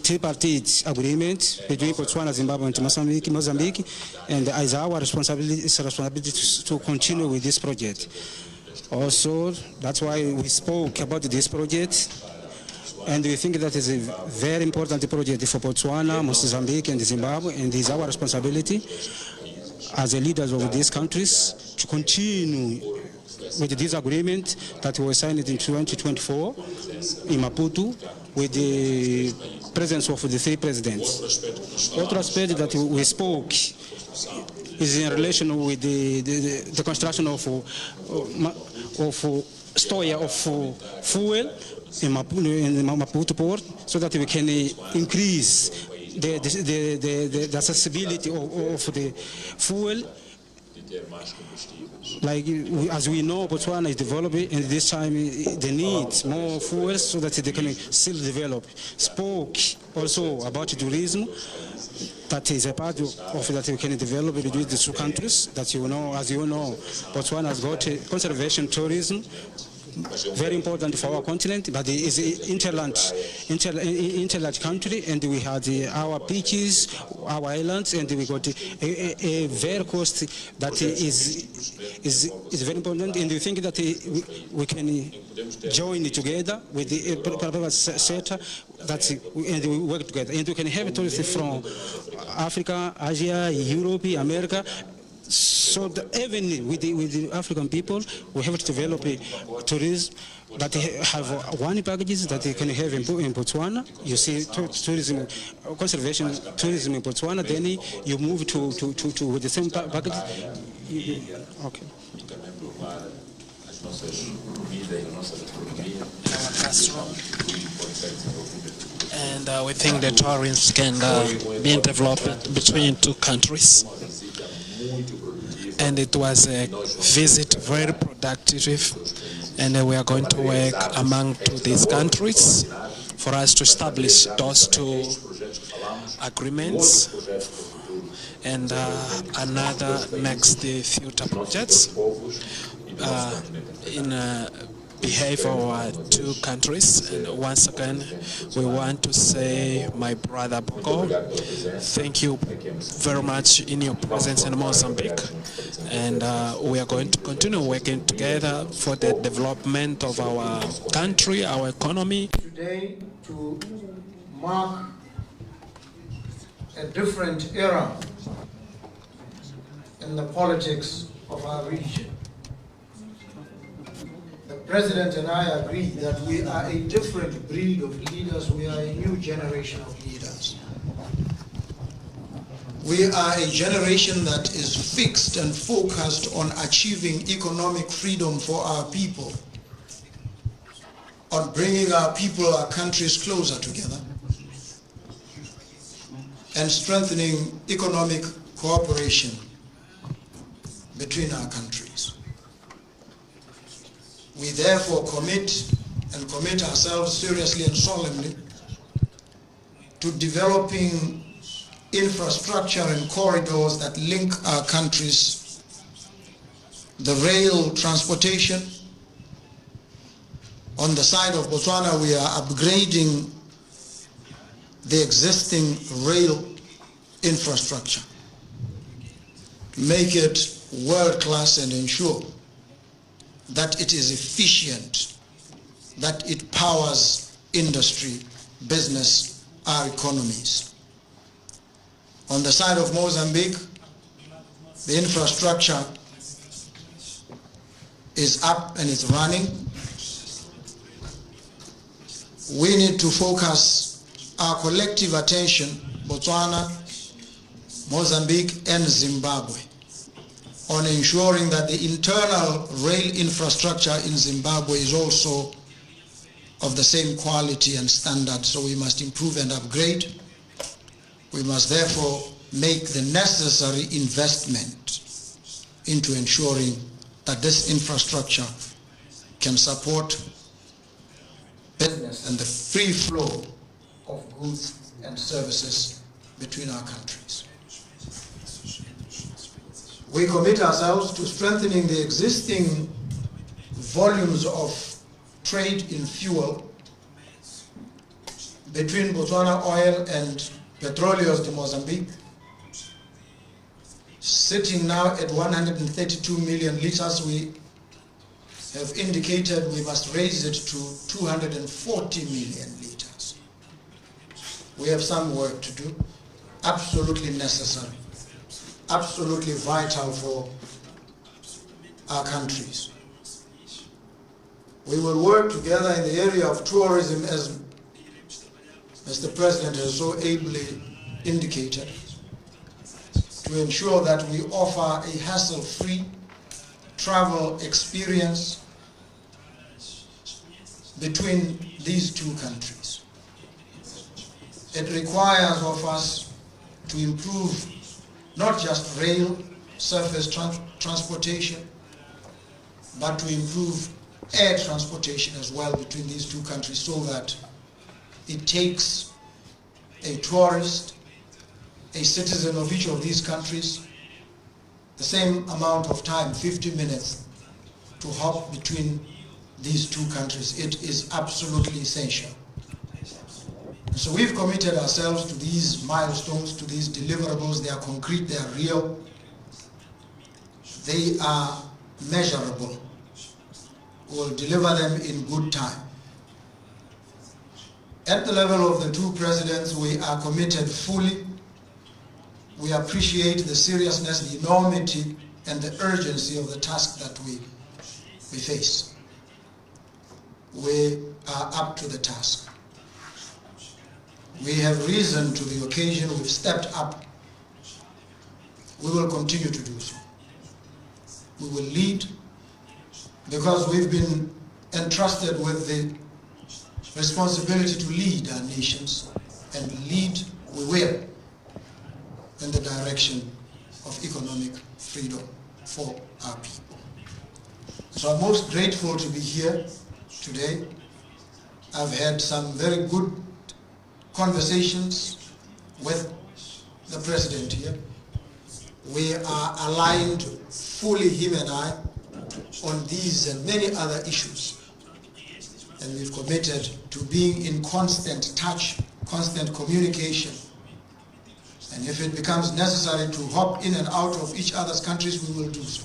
tripartite agreement between Botswana, Zimbabwe, and Mozambique, and it's our responsibility to continue with this project. Also, that's why we spoke about this project, and we think that is a very important project for Botswana, Mozambique, and Zimbabwe, and it's our responsibility as the leaders of these countries to continue with this agreement that was signed in 2024 in Maputo with the presence of the three presidents. Other aspect that we spoke is in relation with the construction of storage of fuel in Maputo port, so that we can increase the accessibility of the fuel. Like, as we know, Botswana is developing, and this time they need more fuel so that they can still develop. Spoke also about tourism, that is a part of that we can develop between the two countries. That you know, as you know, Botswana has got conservation tourism, very important for our continent, but it is interland country, and we had our beaches, our islands, and we got a very coast that is very important, and we think that we can join together with the private sector, and we work together, and we can have tourists from Africa, Asia, Europe, America. So even with the African people, we have to develop tourism that have one packages that they can have in Botswana. You see tourism, conservation tourism in Botswana, then you move to with the same package. Okay. And we think the tourism can be developed between two countries. And it was a visit very productive, and we are going to work among these countries for us to establish those two agreements and another next future projects in behalf of our two countries. And once again, we want to say, my brother Boko, thank you very much in your presence in Mozambique, and we are going to continue working together for the development of our country, our economy. Today, to mark a different era in the politics of our region. The President and I agree that we are a different breed of leaders. We are a new generation of leaders. We are a generation that is fixed and focused on achieving economic freedom for our people, on bringing our people, our countries closer together, and strengthening economic cooperation between our countries. We therefore commit ourselves seriously and solemnly to developing infrastructure and corridors that link our countries, the rail transportation. On the side of Botswana, we are upgrading the existing rail infrastructure to make it world-class and ensure that it is efficient, that it powers industry, business, our economies. On the side of Mozambique, the infrastructure is up and it's running. We need to focus our collective attention, Botswana, Mozambique, and Zimbabwe, on ensuring that the internal rail infrastructure in Zimbabwe is also of the same quality and standard. So we must improve and upgrade. We must therefore make the necessary investment into ensuring that this infrastructure can support business and the free flow of goods and services between our countries. We commit ourselves to strengthening the existing volumes of trade in fuel between Botswana Oil and Petróleos de Mozambique, sitting now at 132 million liters. We have indicated we must raise it to 240 million liters. We have some work to do, absolutely necessary, absolutely vital for our countries. We will work together in the area of tourism, as Mr. President has so ably indicated, to ensure that we offer a hassle-free travel experience between these two countries. It requires of us to improve not just rail, surface transportation, but to improve air transportation as well between these two countries, so that it takes a tourist, a citizen of each of these countries, the same amount of time, 50 minutes, to hop between these two countries. It is absolutely essential. And so we've committed ourselves to these milestones, to these deliverables. They are concrete, they are real, they are measurable. We will deliver them in good time. At the level of the two presidents, we are committed fully. We appreciate the seriousness, the enormity, and the urgency of the task that we face. We are up to the task. We have risen to the occasion, we've stepped up. We will continue to do so. We will lead, because we've been entrusted with the responsibility to lead our nations, and lead we will in the direction of economic freedom for our people. So I'm most grateful to be here today. I've had some very good conversations with the President here. We are aligned fully, him and I, on these and many other issues. And we've committed to being in constant touch, constant communication. And if it becomes necessary to hop in and out of each other's countries, we will do so.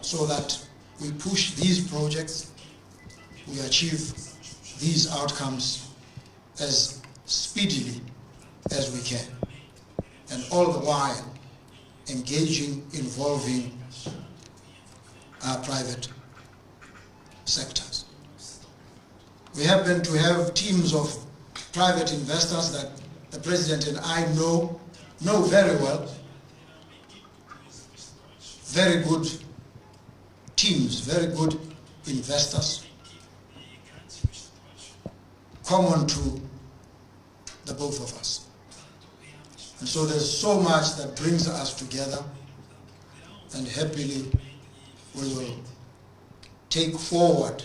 So that we push these projects, we achieve these outcomes as speedily as we can. And all the while engaging, involving our private sectors. We happen to have teams of private investors that the President and I know very well. Very good teams, very good investors, common to the both of us. And so there's so much that brings us together, and happily we will take forward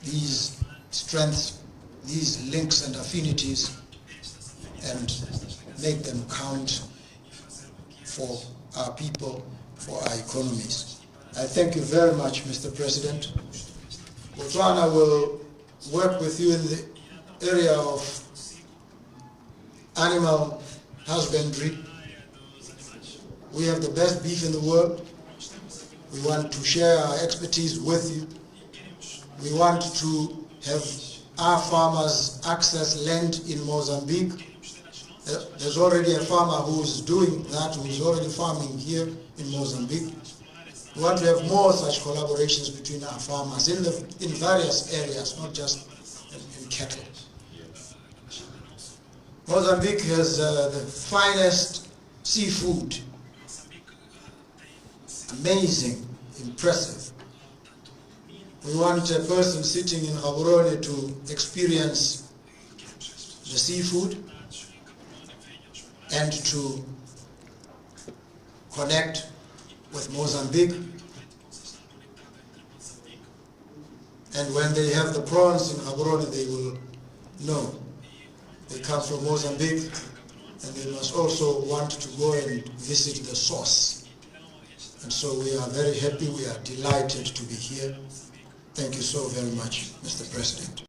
these strengths, these links and affinities, and make them count for our people, for our economies. I thank you very much, Mr. President. Botswana will work with you in the area of animal husbandry. We have the best beef in the world. We want to share our expertise with you. We want to have our farmers access land in Mozambique. There's already a farmer who's doing that, who's already farming here in Mozambique. We want to have more such collaborations between our farmers in various areas, not just in cattle. Mozambique has the finest seafood. Amazing, impressive. We want a person sitting in Gaborone to experience the seafood and to connect with Mozambique. And when they have the prawns in Gaborone, they will know they come from Mozambique, and they must also want to go and visit the source And so we are very happy, we are delighted to be here. Thank you so very much, Mr. President.